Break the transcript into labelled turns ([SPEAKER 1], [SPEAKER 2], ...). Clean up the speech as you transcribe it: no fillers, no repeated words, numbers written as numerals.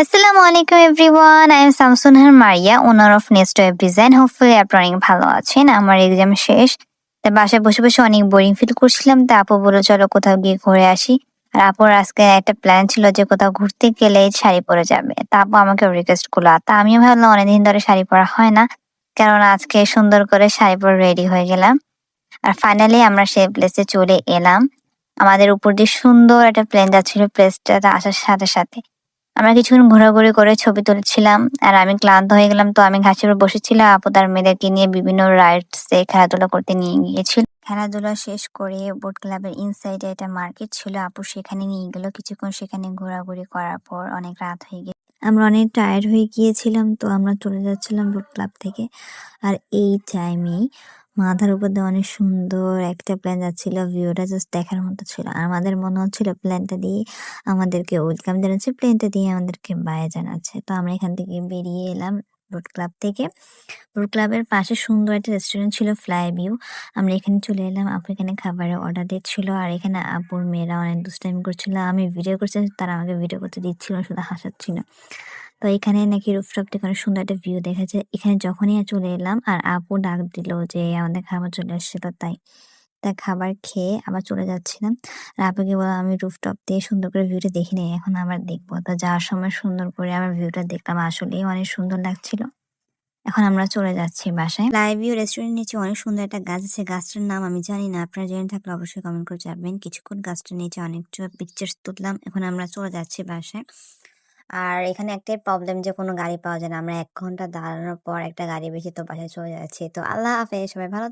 [SPEAKER 1] আসসালামু আলাইকুম everyone. I am Shamsunnahar Maria, owner of nest web design. Hopefully আপনারা অনেক ভালো আছেন। আমার এক্সাম শেষ। তাই বাসায় বসে বসে অনেক বোরিং ফিল করছিলাম। তা আপু বলল চলো কোথাও গিয়ে ঘুরে আসি। আর আপুর আজকে একটা প্ল্যান ছিল যে কোথাও ঘুরতে গেলে শাড়ি পরে যাবে। তা আপু আমাকে রিকোয়েস্ট করলো। তা আমিও ভাবলাম অনেকদিন ধরে শাড়ি পরা হয় না, কারণ আজকে সুন্দর করে শাড়ি পরে রেডি হয়ে গেলাম। আর ফাইনালি আমরা সেই প্লেসে চলে এলাম। আমাদের উপর দিয়ে সুন্দর একটা প্লেন যাচ্ছিল। প্লেসটাতে আসার সাথে সাথে আমরা কিছুক্ষণ ঘোরাঘুরি করে ছবি তুলছিলাম। আর আমি ক্লান্ত হয়ে গেলাম, তো আমি ঘাসের উপর বসেছিলাম। আপু তার মেয়েদেরকে নিয়ে বিভিন্ন রাইডসে খেলাধুলা করতে নিয়ে গিয়েছিল। খেলাধুলা শেষ করে বোট ক্লাবের ইনসাইডে একটা মার্কেট ছিল, আপু সেখানে নিয়ে গেল। কিছুক্ষণ সেখানে ঘোরাঘুরি করার পর অনেক রাত হয়ে গেছে, আমরা অনেক টায়ার্ড হয়ে গিয়েছিলাম, তো আমরা চলে যাচ্ছিলাম বোট ক্লাব থেকে। আর এই টাইমেই মাথার উপর দিয়ে অনেক সুন্দর একটা প্লেন যাচ্ছিল, ভিউটা জাস্ট দেখার মতো ছিল। আর আমাদের মনে হচ্ছিল প্লেনটা দিয়ে আমাদেরকে ওয়েলকাম জানাচ্ছে, প্লেনটা দিয়ে আমাদেরকে বাই জানাচ্ছে। তো আমরা এখান থেকে বেরিয়ে এলাম বোট ক্লাব থেকে। বোট ক্লাবের পাশে সুন্দর একটা রেস্টুরেন্ট ছিল, ফ্লাই ভিউ। আমরা এখানে চলে এলাম। আপু এখানে খাবারের অর্ডার দিচ্ছিল, আর এখানে আপুর মেয়েরা অনেক দুষ্টামি করছিল। আমি ভিডিও করছি, তারা আমাকে ভিডিও করতে দিচ্ছিল, শুধু হাসাচ্ছিল। তো এখানে নাকি রুফটপ থেকে অনেক সুন্দর একটা ভিউ দেখা যায়। এখানে যখনই চলে এলাম আর আপু ডাক দিল যে আমাদের খাবার চলে আসছিল, তাই খাবার খেয়ে আবার চলে যাচ্ছিলাম। আর আপুকে বললাম আমি রুফটপ দিয়ে সুন্দর করে ভিউটা দেখি নাই, এখন আবার দেখবো। তো যাওয়ার সময় সুন্দর করে আবার ভিউটা দেখলাম, আসলেই অনেক সুন্দর লাগছিল। এখন আমরা চলে যাচ্ছি বাসায়। লাইভ ভিউ রেস্টুরেন্ট নিচে অনেক সুন্দর একটা গাছ আছে, গাছটার নাম আমি জানি না, আপনারা জেনে থাকলে অবশ্যই কমেন্ট করে যাবেন। কিছুক্ষণ গাছটার নিচে অনেক পিকচার্স তুললাম। এখন আমরা চলে যাচ্ছি বাসায়। আর এখানে একটাই প্রবলেম যে কোনো গাড়ি পাওয়া যায় না। আমরা 1 ঘন্টা দাঁড়ানোর পর একটা গাড়ি বেশি, তো বাসায় চলে যাচ্ছি। তো আল্লাহ হাফেজ, সবাই ভালো